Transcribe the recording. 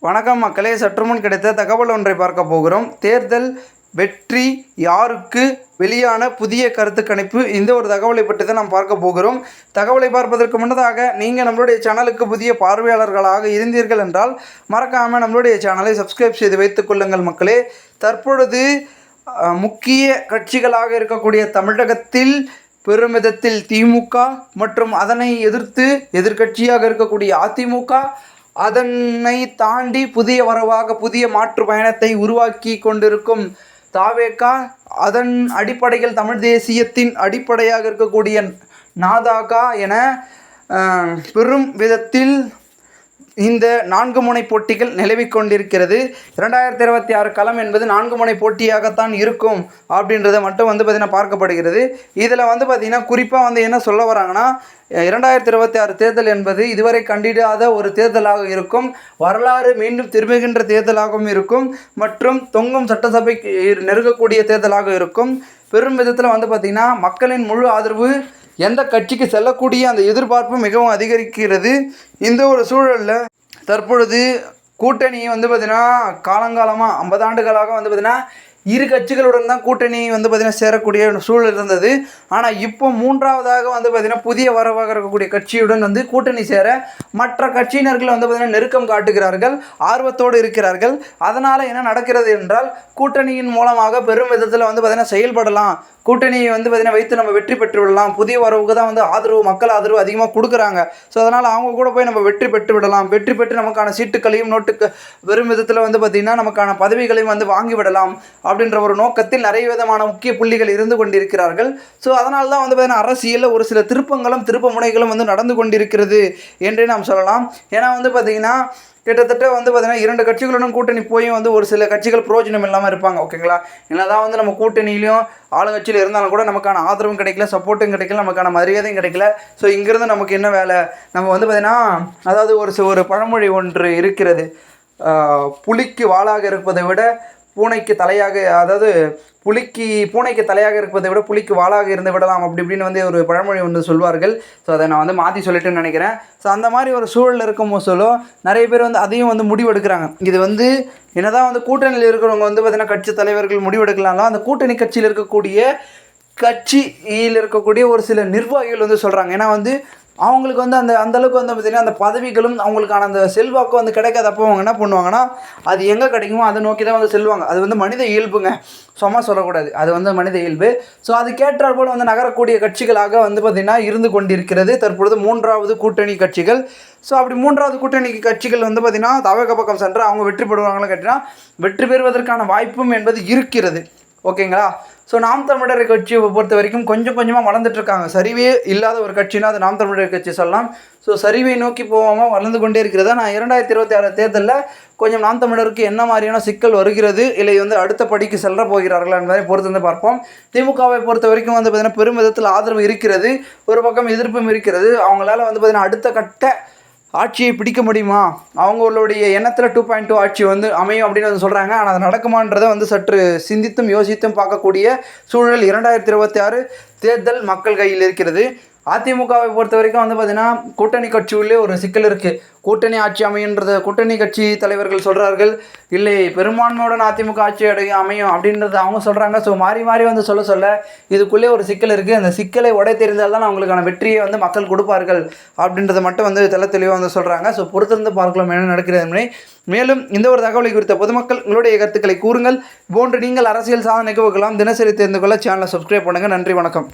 வணக்கம் மக்களே, சற்றுமுன் கிடைத்த தகவல் ஒன்றை பார்க்க போகிறோம். தேர்தல் வெற்றி யாருக்கு வெளியான புதிய கருத்து கணிப்பு. இந்த ஒரு தகவலை பற்றி தான் நாம் பார்க்க போகிறோம். தகவலை பார்ப்பதற்கு முன்னதாக நீங்கள் நம்மளுடைய சேனலுக்கு புதிய பார்வையாளர்களாக இருந்தீர்கள் என்றால் மறக்காமல் நம்மளுடைய சேனலை சப்ஸ்கிரைப் செய்து வைத்துக் கொள்ளுங்கள் மக்களே. தற்பொழுது முக்கிய கட்சிகளாக இருக்கக்கூடிய தமிழகத்தில் பெருமிதத்தில் திமுக மற்றும் அதனை எதிர்த்து எதிர்கட்சியாக இருக்கக்கூடிய அதிமுக, அதனை தாண்டி புதிய வரவாக புதிய மாற்று பயணத்தை உருவாக்கி கொண்டிருக்கும் தாவேகா, அதன் அடிப்படையில் தமிழ் தேசியத்தின் அடிப்படையாக இருக்கக்கூடிய நாதாகா என பெரும் விதத்தில் இந்த 4 முனை போட்டிகள் நிலவிக் கொண்டிருக்கிறது. 2026 களம் என்பது 4 முனை போட்டியாகத்தான் இருக்கும் அப்படின்றத மட்டும் பார்த்திங்கன்னா பார்க்கப்படுகிறது. இதில் பார்த்திங்கன்னா குறிப்பாக என்ன சொல்ல வராங்கன்னா, 2026 தேர்தல் என்பது இதுவரை கண்டிடாத ஒரு தேர்தலாக இருக்கும், வரலாறு மீண்டும் திரும்புகின்ற தேர்தலாகவும் இருக்கும் மற்றும் தொங்கும் சட்டசபை நெருங்கக்கூடிய தேர்தலாக இருக்கும். பெரும் விதத்தில் பார்த்திங்கன்னா மக்களின் முழு ஆதரவு எந்த கட்சிக்கு செல்லக்கூடிய அந்த எதிர்பார்ப்பு மிகவும் அதிகரிக்கிறது. இந்த ஒரு சூழலில் தற்பொழுது கூட்டணி பார்த்திங்கன்னா காலங்காலமாக 50 ஆண்டுகளாக பார்த்திங்கன்னா இரு கட்சிகளுடன் தான் கூட்டணி பார்த்திங்கன்னா சேரக்கூடிய சூழல் இருந்தது. ஆனால் இப்போ மூன்றாவதாக பார்த்திங்கன்னா புதிய வரவாக இருக்கக்கூடிய கட்சியுடன் கூட்டணி சேர மற்ற கட்சியினர்கள் பார்த்திங்கன்னா நெருக்கம் காட்டுகிறார்கள், ஆர்வத்தோடு இருக்கிறார்கள். அதனால் என்ன நடக்கிறது என்றால், கூட்டணியின் மூலமாக பெரும் விதத்தில் பார்த்திங்கன்னா செயல்படலாம், கூட்டணியை பார்த்திங்கன்னா வைத்து நம்ம வெற்றி பெற்று விடலாம், புதிய வரவுக்கு தான் ஆதரவு, மக்கள் ஆதரவு அதிகமாக கொடுக்குறாங்க. ஸோ அதனால் அவங்க கூட போய் நம்ம வெற்றி பெற்று விடலாம், வெற்றி பெற்று நமக்கான சீட்டுக்களையும் நோட்டுக்கு பெரும் விதத்தில் பார்த்திங்கன்னா நமக்கான பதவிகளையும் வாங்கி விடலாம் அப்படின்ற ஒரு நோக்கத்தில் நிறைய விதமான முக்கிய புள்ளிகள் இருந்து கொண்டிருக்கிறார்கள். ஸோ அதனால தான் பார்த்திங்கன்னா அரசியலில் ஒரு சில திருப்பங்களும் திருப்ப முனைகளும் நடந்து கொண்டிருக்கிறது என்றே நாம் சொல்லலாம். ஏன்னா பார்த்திங்கன்னா கிட்டத்தட்ட பார்த்திங்கன்னா 2 கட்சிகளுடன் கூட்டணி போயும் ஒரு சில கட்சிகள் பிரயோஜனம் இல்லாமல் இருப்பாங்க. ஓகேங்களா, என்னதான் நம்ம கூட்டணியிலையும் ஆளுங்கட்சியில் இருந்தாலும் கூட நமக்கான ஆதரவும் கிடைக்கல, சப்போர்ட்டும் கிடைக்கல, நமக்கான மரியாதையும் கிடைக்கல. ஸோ இங்கேருந்து நமக்கு என்ன வேலை? நம்ம பார்த்திங்கன்னா அதாவது ஒரு பழமொழி ஒன்று இருக்கிறது, புலிக்கு வாளாக இருப்பதை விட பூனைக்கு தலையாக, அதாவது பூனைக்கு தலையாக இருப்பதை விட புலிக்கு வாளாக இருந்து விடலாம் அப்படி இப்படின்னு ஒரு பழமொழி ஒன்று சொல்வார்கள். ஸோ அதை நான் மாற்றி சொல்லிட்டுன்னு நினைக்கிறேன். ஸோ அந்த மாதிரி ஒரு சூழலில் இருக்கும் சொல்லும் நிறைய பேர் அதையும் முடிவெடுக்கிறாங்க. இது என்னதான் கூட்டணியில் இருக்கிறவங்க பார்த்திங்கன்னா கட்சி தலைவர்கள் முடிவெடுக்கலாம்லாம், அந்த கூட்டணி கட்சியில் இருக்கக்கூடிய கட்சியில் இருக்கக்கூடிய ஒரு சில நிர்வாகிகள் சொல்கிறாங்க. ஏன்னா அவங்களுக்கு அந்தளவுக்கு பார்த்திங்கன்னா அந்த பதவிகளும் அவங்களுக்கான அந்த செல்வாக்கும் கிடைக்காதப்போ அவங்க என்ன பண்ணுவாங்கன்னா, அது எங்கே கிடைக்குமோ அதை நோக்கி தான் செல்வாங்க. அது மனித இயல்புங்க, சும்மா சொல்லக்கூடாது, அது மனித இயல்பு. ஸோ அது கேட்டால் போல் நகரக்கூடிய கட்சிகளாக பார்த்திங்கன்னா இருந்து கொண்டிருக்கிறது தற்பொழுது 3வது கூட்டணி கட்சிகள். ஸோ அப்படி 3வது கூட்டணி கட்சிகள் பார்த்திங்கன்னா தவேகா பக்கம் சென்று அவங்க வெற்றி பெறுவாங்களா கேட்டினா, வெற்றி பெறுவதற்கான வாய்ப்பும் என்பது இருக்கிறது. ஓகேங்களா. ஸோ நாம் தமிழர் கட்சியை பொறுத்த வரைக்கும் கொஞ்சம் கொஞ்சமாக வளர்ந்துட்டுருக்காங்க. சரிவே இல்லாத ஒரு கட்சினா அது நாம் தமிழர் கட்சி சொல்லலாம். ஸோ சரிவை நோக்கி போகாமல் வளர்ந்து கொண்டே இருக்கிறதா. நான் 2026 தேர்தலில் கொஞ்சம் நாம் தமிழருக்கு என்ன மாதிரியான சிக்கல் வருகிறது, இல்லை அடுத்த படிக்கு செல்ல போகிறார்களா என்பதை பொறுத்து பார்ப்போம். திமுகவை பொறுத்த வரைக்கும் பார்த்திங்கன்னா பெரும் விதத்தில் ஆதரவு இருக்கிறது, ஒரு பக்கம் எதிர்ப்பும் இருக்கிறது. அவங்களால பார்த்திங்கன்னா அடுத்த கட்ட ஆட்சியை பிடிக்க முடியுமா, அவங்களுடைய எண்ணத்தில் 2.2 ஆட்சி அமையும் அப்படின்னு சொல்கிறாங்க. ஆனால் அது நடக்குமான்றதை சற்று சிந்தித்தும் யோசித்தும் பார்க்கக்கூடிய சூழல் 2026 தேர்தல் மக்கள் கையில் இருக்கிறது. அதிமுகவை பொறுத்த வரைக்கும் பார்த்திங்கன்னா கூட்டணி கட்சியுள்ளே ஒரு சிக்கல் இருக்குது. கூட்டணி ஆட்சி அமையுன்றத கூட்டணி கட்சி தலைவர்கள் சொல்கிறார்கள், இல்லை பெரும்பான்மையுடன் அதிமுக ஆட்சி அமையும் அப்படின்றத அவங்க சொல்கிறாங்க. ஸோ மாறி மாறி சொல்ல இதுக்குள்ளே ஒரு சிக்கல் இருக்குது. அந்த சிக்கலை உடை தெரிந்தால் தான் அவங்களுக்கான வெற்றியை மக்கள் கொடுப்பார்கள் அப்படின்றத மட்டும் தெளிவாக சொல்கிறாங்க. ஸோ பொறுத்திருந்து பார்க்கலாம் என்ன நடக்கிறது. மேலும் இந்த ஒரு தகவலை குறித்த பொதுமக்கள் உங்களுடைய கருத்துக்களை கூறுங்கள். போன்று நீங்கள் அரசியல் சாதனை நிகழ்வுகளாம் தினசரி தெரிந்து கொள்ள சேனலை சப்ஸ்கிரைப் பண்ணுங்கள். நன்றி, வணக்கம்.